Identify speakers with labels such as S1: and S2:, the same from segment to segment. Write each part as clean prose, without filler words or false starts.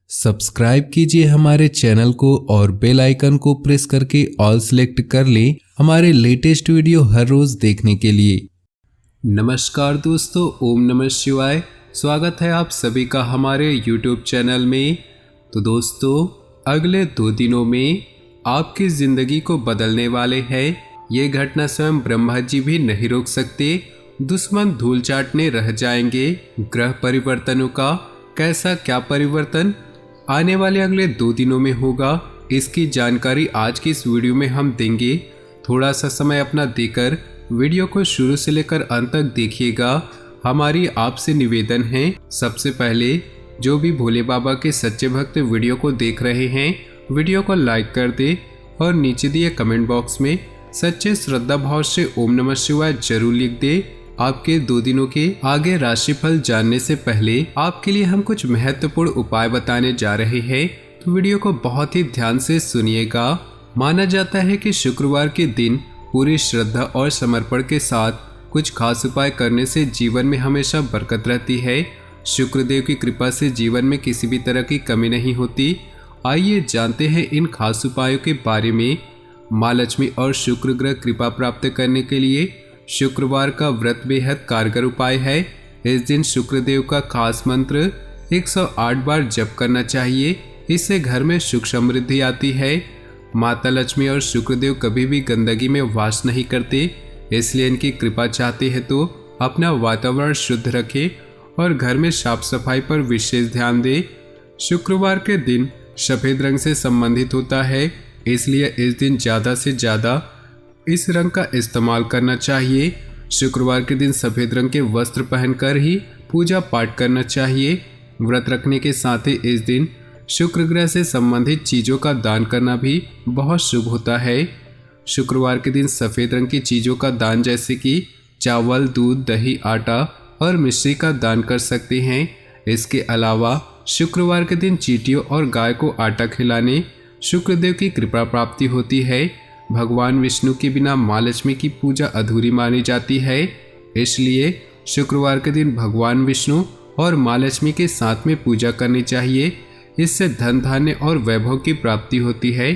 S1: Subscribe कीजिए हमारे channel को और बेल आइकन को प्रेस करके ऑल सेलेक्ट कर लें हमारे लेटेस्ट वीडियो हर रोज देखने के लिए। नमस्कार दोस्तों, ओम नमः शिवाय। स्वागत है आप सभी का हमारे YouTube चैनल में। तो दोस्तों, अगले 2 दिनों में आपकी ज़िंदगी को बदलने वाले हैं। ये घटना स्वयं ब्रह्मा जी भी नहीं रोक सकते। दुश्मन धूल चाटने रह जाएंगे। ग्रह परिवर्तनों का कैसा क्या परिवर्तन आने वाले अगले 2 दिनों में होगा, इसकी जानकारी आज की इस वीडियो में हम देंगे। थोड़ा सा समय अपना देकर वीडियो को शुरू से लेकर अंत तक देखिएगा। हमारी आपसे निवेदन है, सबसे पहले जो भी भोले बाबा के सच्चे भक्त वीडियो को देख रहे हैं, वीडियो को लाइक कर दे और नीचे दिए कमेंट बॉक्स में सच्चे श्रद्धा भाव से ओम नमः शिवाय जरूर लिख दे। आपके 2 दिनों के आगे राशिफल जानने से पहले आपके लिए हम कुछ महत्वपूर्ण उपाय बताने जा रहे हैं, तो वीडियो को बहुत ही ध्यान से सुनिएगा। माना जाता है कि शुक्रवार के दिन पूरी श्रद्धा और समर्पण के साथ कुछ खास उपाय करने से जीवन में हमेशा बरकत रहती है। शुक्रदेव की कृपा से जीवन में किसी भी तरह की कमी नहीं होती। आइए जानते हैं इन खास उपायों के बारे में। माँ लक्ष्मी और शुक्र ग्रह कृपा प्राप्त करने के लिए शुक्रवार का व्रत बेहद कारगर उपाय है। इस दिन शुक्रदेव का खास मंत्र 108 बार जप करना चाहिए। इससे घर में सुख समृद्धि आती है। माता लक्ष्मी और शुक्रदेव कभी भी गंदगी में वास नहीं करते, इसलिए इनकी कृपा चाहते हैं तो अपना वातावरण शुद्ध रखें और घर में साफ सफाई पर विशेष ध्यान दें। शुक्रवार के दिन सफ़ेद रंग से संबंधित होता है, इसलिए इस दिन ज़्यादा से ज़्यादा इस रंग का इस्तेमाल करना चाहिए। शुक्रवार के दिन सफ़ेद रंग के वस्त्र पहनकर ही पूजा पाठ करना चाहिए। व्रत रखने के साथ ही इस दिन शुक्र ग्रह से संबंधित चीज़ों का दान करना भी बहुत शुभ होता है। शुक्रवार के दिन सफ़ेद रंग की चीज़ों का दान जैसे कि चावल, दूध, दही, आटा और मिश्री का दान कर सकते हैं। इसके अलावा शुक्रवार के दिन चींटियों और गाय को आटा खिलाने शुक्रदेव की कृपा प्राप्ति होती है। भगवान विष्णु के बिना माँ लक्ष्मी की पूजा अधूरी मानी जाती है, इसलिए शुक्रवार के दिन भगवान विष्णु और माँ लक्ष्मी के साथ में पूजा करनी चाहिए। इससे धन धान्य और वैभव की प्राप्ति होती है।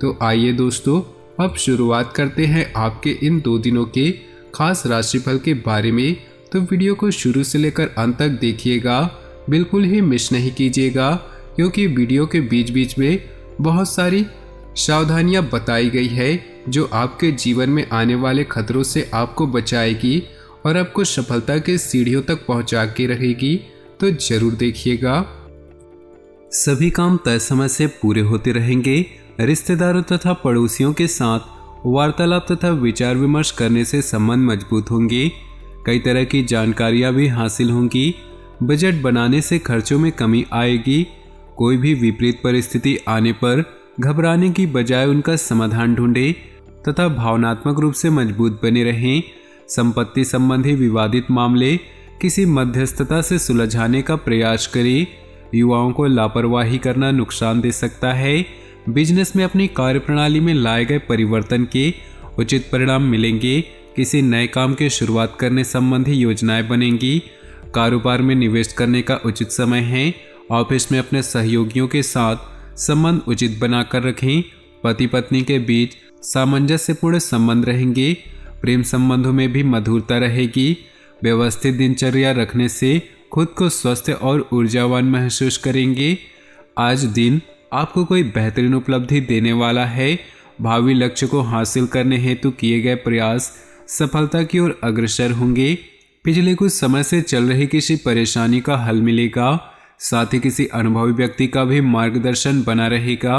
S1: तो आइए दोस्तों, अब शुरुआत करते हैं आपके इन 2 दिनों के खास राशिफल के बारे में। तो वीडियो को शुरू से लेकर अंत तक देखिएगा, बिल्कुल ही मिस नहीं कीजिएगा, क्योंकि वीडियो के बीच बीच में बहुत सारी सावधानियां बताई गई है जो आपके जीवन में आने वाले खतरों से आपको बचाएगी और आपको सफलता के सीढ़ियों तक पहुंचा के रहेगी। तो जरूर देखिएगा। सभी काम तय समय से पूरे होते रहेंगे। रिश्तेदारों तथा पड़ोसियों के साथ वार्तालाप तथा विचार विमर्श करने से संबंध मजबूत होंगे। कई तरह की जानकारियां भी हासिल होंगी। बजट बनाने से खर्चों में कमी आएगी। कोई भी विपरीत परिस्थिति आने पर घबराने की बजाय उनका समाधान ढूंढें तथा भावनात्मक रूप से मजबूत बने रहें। संपत्ति संबंधी विवादित मामले किसी मध्यस्थता से सुलझाने का प्रयास करें। युवाओं को लापरवाही करना नुकसान दे सकता है। बिजनेस में अपनी कार्यप्रणाली में लाए गए परिवर्तन के उचित परिणाम मिलेंगे। किसी नए काम की शुरुआत करने संबंधी योजनाएं बनेंगी। कारोबार में निवेश करने का उचित समय है। ऑफिस में अपने सहयोगियों के साथ संबंध उचित बनाकर रखें। पति पत्नी के बीच सामंजस्यपूर्ण संबंध रहेंगे। प्रेम संबंधों में भी मधुरता रहेगी। व्यवस्थित दिनचर्या रखने से खुद को स्वस्थ और ऊर्जावान महसूस करेंगे। आज दिन आपको कोई बेहतरीन उपलब्धि देने वाला है। भावी लक्ष्य को हासिल करने हेतु किए गए प्रयास सफलता की ओर अग्रसर होंगे। पिछले कुछ समय से चल रही किसी परेशानी का हल मिलेगा। साथ ही किसी अनुभवी व्यक्ति का भी मार्गदर्शन बना रहेगा।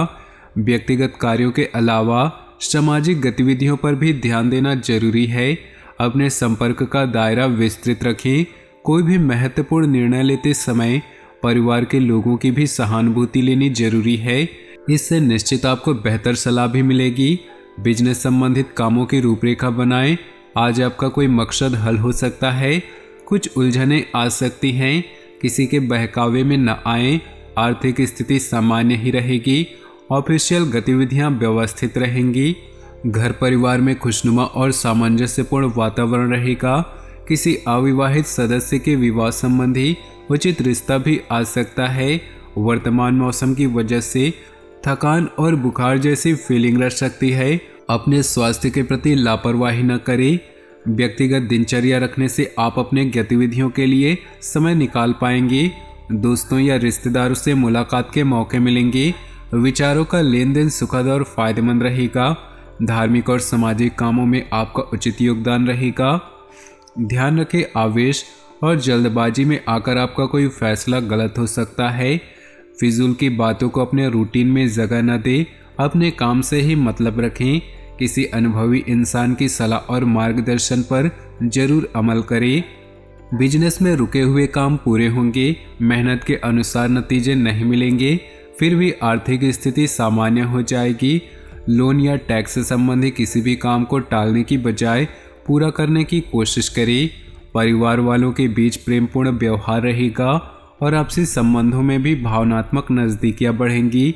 S1: व्यक्तिगत कार्यों के अलावा सामाजिक गतिविधियों पर भी ध्यान देना जरूरी है। अपने संपर्क का दायरा विस्तृत रखें। कोई भी महत्वपूर्ण निर्णय लेते समय परिवार के लोगों की भी सहानुभूति लेनी जरूरी है। इससे निश्चित आपको बेहतर सलाह भी मिलेगी। बिजनेस संबंधित कामों की रूपरेखा बनाएं। आज आपका कोई मकसद हल हो सकता है। कुछ उलझनें आ सकती हैं, किसी के बहकावे में न आएं। आर्थिक स्थिति सामान्य ही रहेगी। ऑफिशियल गतिविधियां व्यवस्थित रहेंगी। घर परिवार में खुशनुमा और सामंजस्यपूर्ण वातावरण रहेगा। किसी अविवाहित सदस्य के विवाह संबंधी उचित रिश्ता भी आ सकता है। वर्तमान मौसम की वजह से थकान और बुखार जैसी फीलिंग रह सकती है। अपने स्वास्थ्य के प्रति लापरवाही न करें। व्यक्तिगत दिनचर्या रखने से आप अपने गतिविधियों के लिए समय निकाल पाएंगे। दोस्तों या रिश्तेदारों से मुलाकात के मौके मिलेंगे। विचारों का लेन देन सुखद और फायदेमंद रहेगा। धार्मिक और सामाजिक कामों में आपका उचित योगदान रहेगा। ध्यान रखें, आवेश और जल्दबाजी में आकर आपका कोई फैसला गलत हो सकता है। फिजूल की बातों को अपने रूटीन में जगह न दें। अपने काम से ही मतलब रखें। किसी अनुभवी इंसान की सलाह और मार्गदर्शन पर जरूर अमल करें। बिजनेस में रुके हुए काम पूरे होंगे। मेहनत के अनुसार नतीजे नहीं मिलेंगे, फिर भी आर्थिक स्थिति सामान्य हो जाएगी। लोन या टैक्स से संबंधी किसी भी काम को टालने की बजाय पूरा करने की कोशिश करें। परिवार वालों के बीच प्रेमपूर्ण व्यवहार रहेगा और आपसी संबंधों में भी भावनात्मक नज़दीकियां बढ़ेंगी।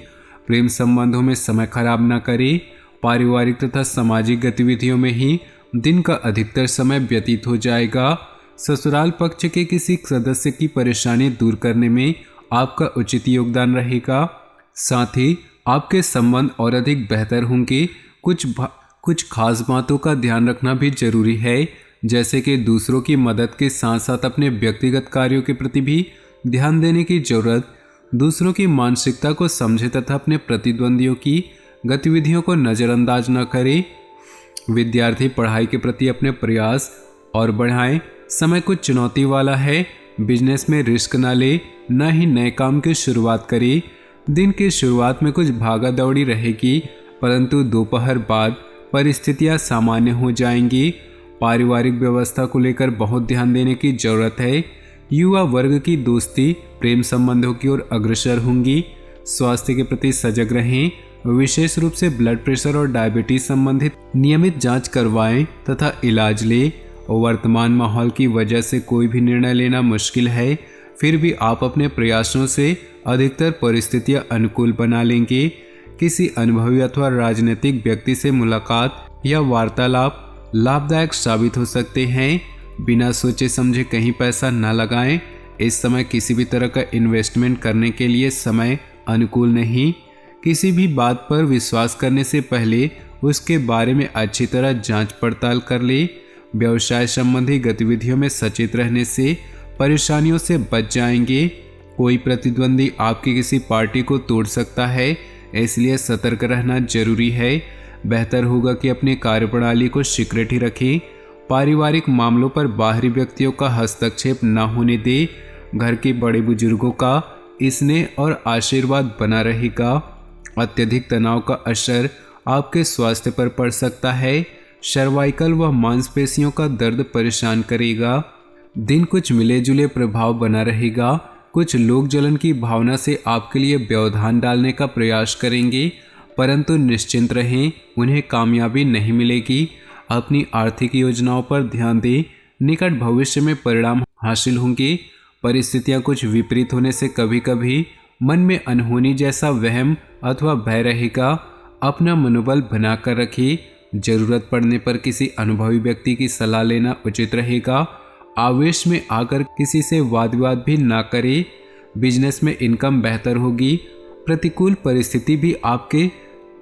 S1: प्रेम संबंधों में समय खराब न करें। पारिवारिक तथा सामाजिक गतिविधियों में ही दिन का अधिकतर समय व्यतीत हो जाएगा। ससुराल पक्ष के किसी सदस्य की परेशानी दूर करने में आपका उचित योगदान रहेगा। साथ ही आपके संबंध और अधिक बेहतर होंगे। कुछ खास बातों का ध्यान रखना भी जरूरी है, जैसे कि दूसरों की मदद के साथ साथ अपने व्यक्तिगत कार्यों के प्रति भी ध्यान देने की जरूरत। दूसरों की मानसिकता को समझें तथा अपने प्रतिद्वंदियों की गतिविधियों को नज़रअंदाज न करें। विद्यार्थी पढ़ाई के प्रति अपने प्रयास और बढ़ाएं। समय कुछ चुनौती वाला है। बिजनेस में रिस्क न ले, न ही नए काम की शुरुआत करें। दिन की शुरुआत में कुछ भागा दौड़ी रहेगी, परंतु दोपहर बाद परिस्थितियां सामान्य हो जाएंगी। पारिवारिक व्यवस्था को लेकर बहुत ध्यान देने की जरूरत है। युवा वर्ग की दोस्ती प्रेम संबंधों की ओर अग्रसर होंगी। स्वास्थ्य के प्रति सजग रहें। विशेष रूप से ब्लड प्रेशर और डायबिटीज संबंधित नियमित जांच करवाएं तथा इलाज लें। वर्तमान माहौल की वजह से कोई भी निर्णय लेना मुश्किल है, फिर भी आप अपने प्रयासों से अधिकतर परिस्थितियां अनुकूल बना लेंगे। किसी अनुभवी अथवा राजनीतिक व्यक्ति से मुलाकात या वार्तालाप लाभदायक साबित हो सकते हैं। बिना सोचे समझे कहीं पैसा न लगाएं। इस समय किसी भी तरह का इन्वेस्टमेंट करने के लिए समय अनुकूल नहीं। किसी भी बात पर विश्वास करने से पहले उसके बारे में अच्छी तरह जांच पड़ताल कर ले। व्यवसाय संबंधी गतिविधियों में सचेत रहने से परेशानियों से बच जाएंगे। कोई प्रतिद्वंदी आपकी किसी पार्टी को तोड़ सकता है, इसलिए सतर्क रहना जरूरी है। बेहतर होगा कि अपनी कार्यप्रणाली को सीक्रेट ही रखें। पारिवारिक मामलों पर बाहरी व्यक्तियों का हस्तक्षेप न होने दें। घर के बड़े बुजुर्गों का स्नेह और आशीर्वाद बना रहेगा। अत्यधिक तनाव का असर आपके स्वास्थ्य पर पड़ सकता है। सर्वाइकल व मांसपेशियों का दर्द परेशान करेगा। दिन कुछ मिले जुले प्रभाव बना रहेगा। कुछ लोग जलन की भावना से आपके लिए व्यवधान डालने का प्रयास करेंगे, परंतु निश्चिंत रहें, उन्हें कामयाबी नहीं मिलेगी। अपनी आर्थिक योजनाओं पर ध्यान दें। निकट भविष्य में परिणाम हासिल होंगे। परिस्थितियां कुछ विपरीत होने से कभी कभी मन में अनहोनी जैसा वहम अथवा भय रहेगा। अपना मनोबल बनाकर रखिए। जरूरत पड़ने पर किसी अनुभवी व्यक्ति की सलाह लेना उचित रहेगा। आवेश में आकर किसी से वाद विवाद भी ना करें। बिजनेस में इनकम बेहतर होगी। प्रतिकूल परिस्थिति भी आपके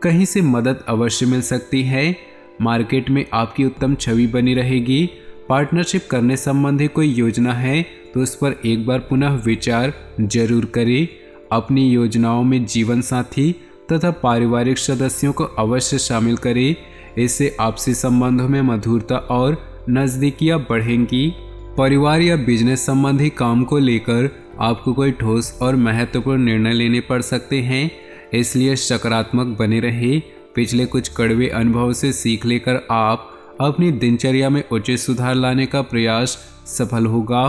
S1: कहीं से मदद अवश्य मिल सकती है। मार्केट में आपकी उत्तम छवि बनी रहेगी। पार्टनरशिप करने संबंधी कोई योजना है तो उस पर एक बार पुनः विचार जरूर करें। अपनी योजनाओं में जीवन साथी तथा पारिवारिक सदस्यों को अवश्य शामिल करें। इससे आपसी संबंधों में मधुरता और नज़दीकियां बढ़ेंगी। परिवार या बिजनेस संबंधी काम को लेकर आपको कोई ठोस और महत्वपूर्ण निर्णय लेने पड़ सकते हैं, इसलिए सकारात्मक बने रहे। पिछले कुछ कड़वे अनुभव से सीख लेकर आप अपनी दिनचर्या में उचित सुधार लाने का प्रयास सफल होगा।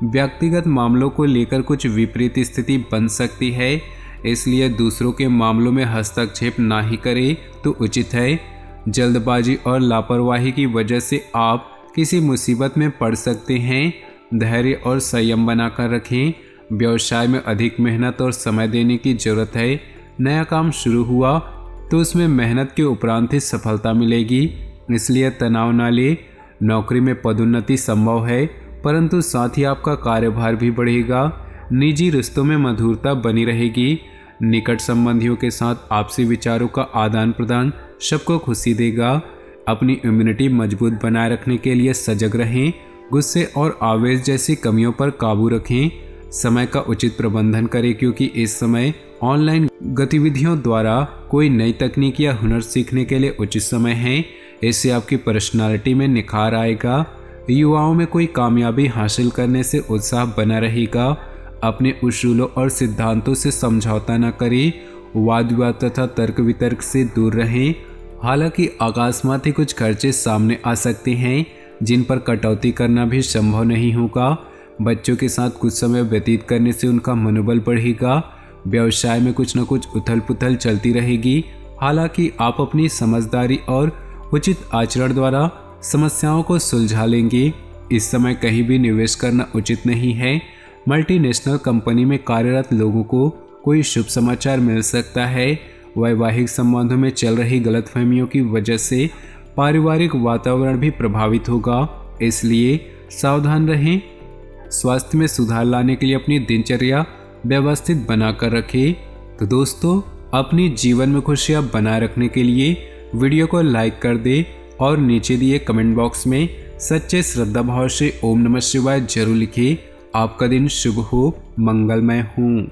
S1: व्यक्तिगत मामलों को लेकर कुछ विपरीत स्थिति बन सकती है, इसलिए दूसरों के मामलों में हस्तक्षेप ना ही करें तो उचित है। जल्दबाजी और लापरवाही की वजह से आप किसी मुसीबत में पड़ सकते हैं। धैर्य और संयम बनाकर रखें। व्यवसाय में अधिक मेहनत और समय देने की जरूरत है। नया काम शुरू हुआ तो उसमें मेहनत के उपरांत ही सफलता मिलेगी, इसलिए तनाव न ले। नौकरी में पदोन्नति संभव है, परंतु साथ ही आपका कार्यभार भी बढ़ेगा। निजी रिश्तों में मधुरता बनी रहेगी। निकट संबंधियों के साथ आपसी विचारों का आदान प्रदान सबको खुशी देगा। अपनी इम्यूनिटी मजबूत बनाए रखने के लिए सजग रहें। गुस्से और आवेश जैसी कमियों पर काबू रखें। समय का उचित प्रबंधन करें, क्योंकि इस समय ऑनलाइन गतिविधियों द्वारा कोई नई तकनीक या हुनर सीखने के लिए उचित समय है। इससे आपकी पर्सनालिटी में निखार आएगा। युवाओं में कोई कामयाबी हासिल करने से उत्साह बना रहेगा। अपने उसूलों और सिद्धांतों से समझौता न करें। वाद विवाद तथा तर्क वितर्क से दूर रहें। हालांकि अकस्मात ही कुछ खर्चे सामने आ सकते हैं, जिन पर कटौती करना भी संभव नहीं होगा। बच्चों के साथ कुछ समय व्यतीत करने से उनका मनोबल बढ़ेगा। व्यवसाय में कुछ न कुछ उथल पुथल चलती रहेगी। हालांकि आप अपनी समझदारी और उचित आचरण द्वारा समस्याओं को सुलझा लेंगे। इस समय कहीं भी निवेश करना उचित नहीं है। मल्टीनेशनल कंपनी में कार्यरत लोगों को कोई शुभ समाचार मिल सकता है। वैवाहिक संबंधों में चल रही गलतफहमियों की वजह से पारिवारिक वातावरण भी प्रभावित होगा, इसलिए सावधान रहें। स्वास्थ्य में सुधार लाने के लिए अपनी दिनचर्या व्यवस्थित बनाकर रखें। तो दोस्तों, अपनी जीवन में खुशियां बनाए रखने के लिए वीडियो को लाइक कर दें और नीचे दिए कमेंट बॉक्स में सच्चे श्रद्धा भाव से ओम नमः शिवाय जरूर लिखें। आपका दिन शुभ हो, मंगलमय हो।